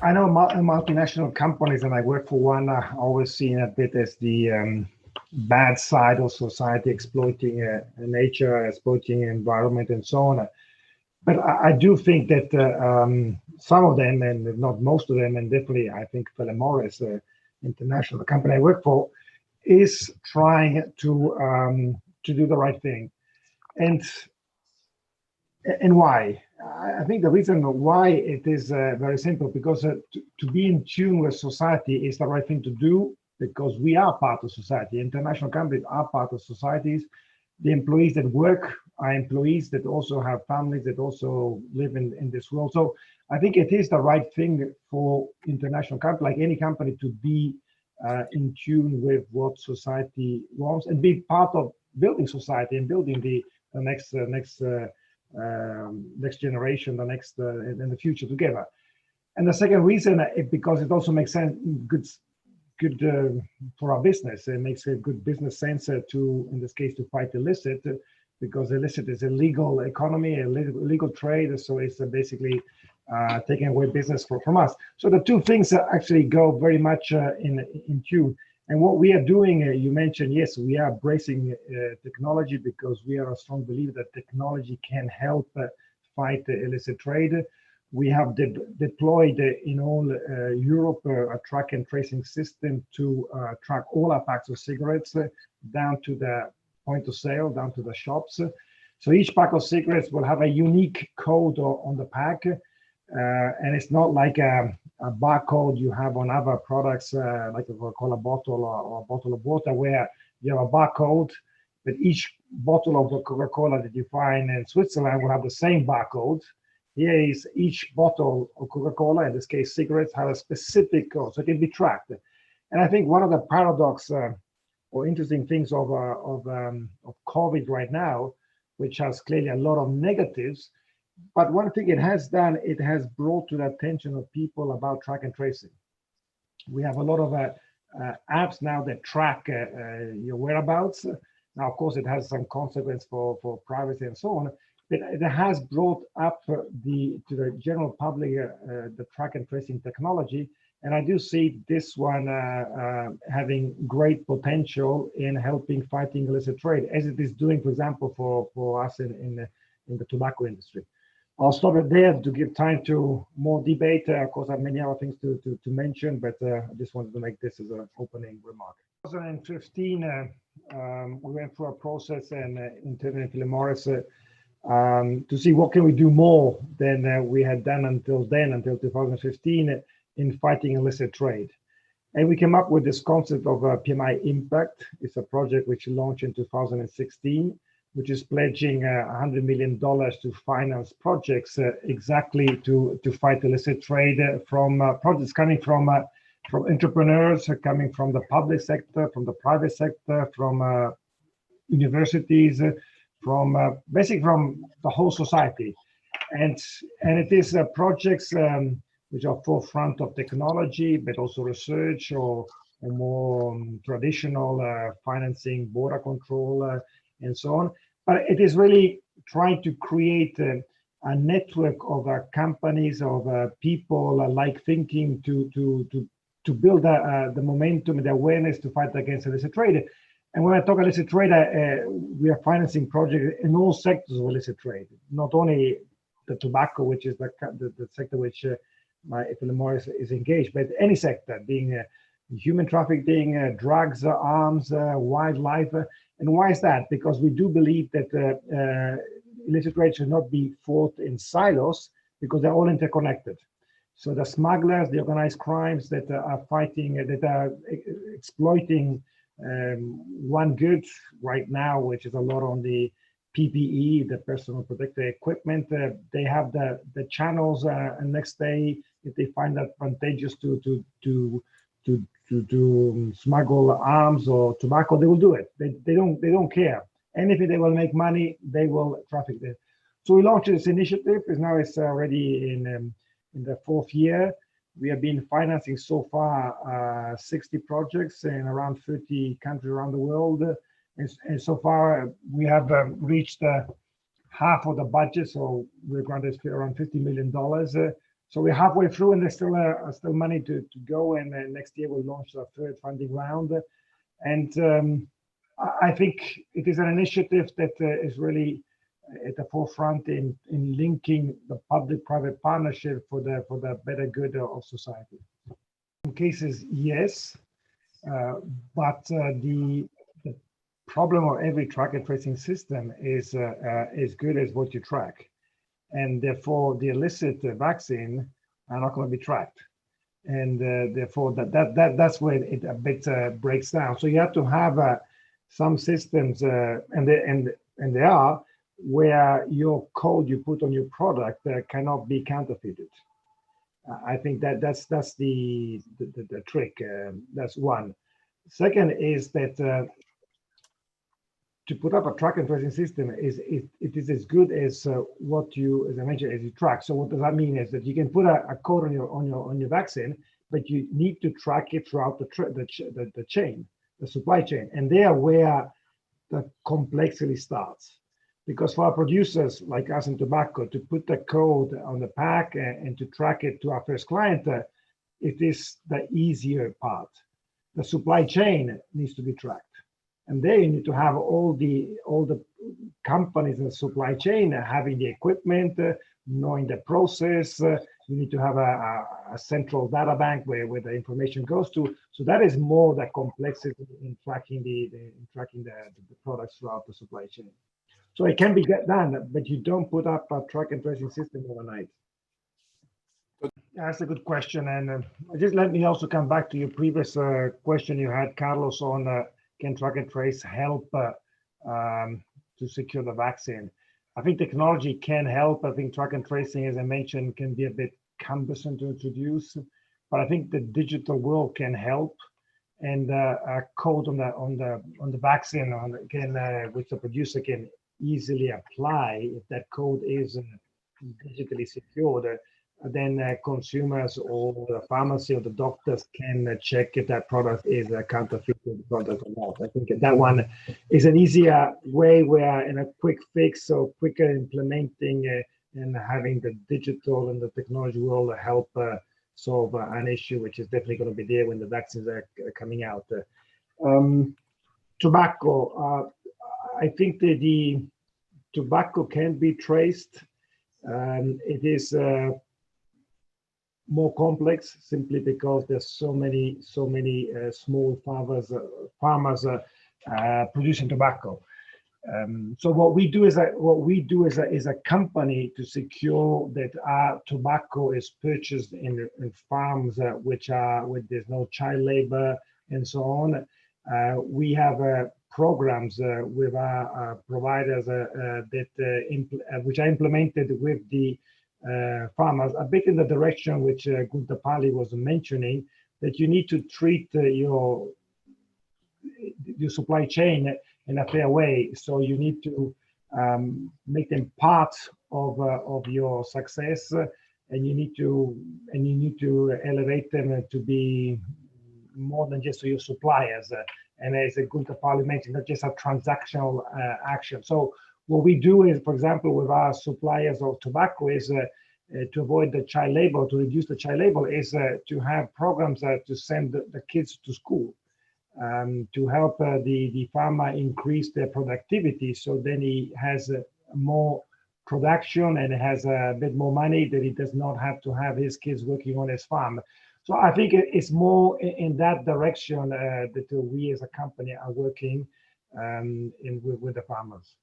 I know multinational companies, and I work for one, always seen a bit as the bad side of society, exploiting nature, exploiting environment, and so on. But I do think that some of them, and not most of them, and definitely I think Philip Morris, international company I work for, is trying to do the right thing. And why? I think the reason why it is very simple, because to be in tune with society is the right thing to do, because we are part of society. International companies are part of societies. The employees that work are employees that also have families, that also live in this world. So I think it is the right thing for international companies, like any company, to be in tune with what society wants and be part of building society and building the next generation, the next and the future together. And the second reason, because it also makes sense, good for our business. It makes a good business sense to, in this case, to fight illicit, because illicit is a legal economy, a legal trade. So it's basically taking away business from us. So the two things actually go very much in tune. And what we are doing, you mentioned, yes, we are embracing technology, because we are a strong believer that technology can help fight the illicit trade. We have deployed in all Europe a track and tracing system to track all our packs of cigarettes down to the point of sale, down to the shops. So each pack of cigarettes will have a unique code on the pack. And it's not like a barcode you have on other products, like a Coca-Cola bottle or a bottle of water, where you have a barcode, but each bottle of the Coca-Cola that you find in Switzerland will have the same barcode. Here is each bottle of Coca-Cola, in this case cigarettes, have a specific code, so it can be tracked. And I think one of the paradox or interesting things of COVID right now, which has clearly a lot of negatives, but one thing it has done, it has brought to the attention of people about track and tracing. We have a lot of apps now that track your whereabouts. Now, of course, it has some consequence for privacy and so on, but it has brought up to the general public the track and tracing technology. And I do see this one having great potential in helping fighting illicit trade, as it is doing, for example, for us in the tobacco industry. I'll stop it there to give time to more debate. Of course, I have many other things to mention, but I just wanted to make this as an opening remark. 2015, we went through a process and internally Philip Morris to see what can we do more than we had done until 2015, in fighting illicit trade. And we came up with this concept of PMI Impact. It's a project which launched in 2016, which is pledging $100 million to finance projects exactly to fight illicit trade from projects coming from entrepreneurs, coming from the public sector, from the private sector, from universities, from basically from the whole society. And it is projects which are forefront of technology, but also research or more traditional financing, border control, and so on. But it is really trying to create a network of companies, of people like thinking to build the momentum and the awareness to fight against illicit trade. And when I talk illicit trade, we are financing projects in all sectors of illicit trade, not only the tobacco, which is the sector which Philip Morris is engaged, but any sector, being human trafficking, drugs, arms, wildlife. And why is that? Because we do believe that illicit trade should not be fought in silos, because they're all interconnected. So the smugglers, the organized crimes that are fighting, that are exploiting one good right now, which is a lot on the PPE, the personal protective equipment, they have the channels, and next day, if they find that advantageous to smuggle arms or tobacco, they will do it. They don't care. Anything they will make money, they will traffic it. So we launched this initiative, because now it's already in the fourth year. We have been financing so far 60 projects in around 30 countries around the world. And so far, we have reached half of the budget, so we're granted around $50 million. So we're halfway through, and there's still money to go. And next year we'll launch our third funding round. And I think it is an initiative that is really at the forefront in linking the public-private partnership for the better good of society. In some cases, yes, but the problem of every track and tracing system is as good as what you track, and therefore the illicit vaccine are not going to be tracked, and therefore that's where it a bit breaks down. So you have to have some systems, and they are, where your code you put on your product cannot be counterfeited. I think that's the trick. That's one. Second is that to put up a track and tracing system it is as good as what you, as I mentioned, as you track. So what does that mean is that you can put a code on your vaccine, but you need to track it throughout the chain, the supply chain, and there where the complexity starts. Because for our producers like us in tobacco, to put the code on the pack and to track it to our first client, it is the easier part. The supply chain needs to be tracked. And there you need to have all the companies in the supply chain having the equipment, knowing the process. You need to have a central data bank where the information goes to. So that is more the complexity in tracking the products throughout the supply chain. So it can be done, but you don't put up a track and tracing system overnight. That's a good question. And just let me also come back to your previous question you had, Carlos, on can track and trace help to secure the vaccine? I think technology can help. I think track and tracing, as I mentioned, can be a bit cumbersome to introduce, but I think the digital world can help. And a code on the vaccine which the producer can easily apply, if that code is digitally secured, then consumers or the pharmacy or the doctors can check if that product is a counterfeited product or not. I think that one is an easier way where in a quick fix or quicker implementing and having the digital and the technology will help solve an issue, which is definitely going to be there when the vaccines are coming out. Tobacco, I think the tobacco can be traced. It is more complex simply because there's so many small farmers producing tobacco. So what we do as a company to secure that our tobacco is purchased in farms which there's no child labor and so on. We have programs with our providers which are implemented with the farmers, a bit in the direction which Gunther Pali was mentioning, that you need to treat your supply chain in a fair way. So you need to make them part of your success, and you need to elevate them to be more than just your suppliers. And as Gunther Pali mentioned, not just a transactional action. So what we do is, for example, with our suppliers of tobacco is to avoid the child labor, to reduce the child labor, is to have programs to send the kids to school, to help the farmer increase their productivity. So then he has more production and has a bit more money, that he does not have to have his kids working on his farm. So I think it's more in that direction that we as a company are working with the farmers.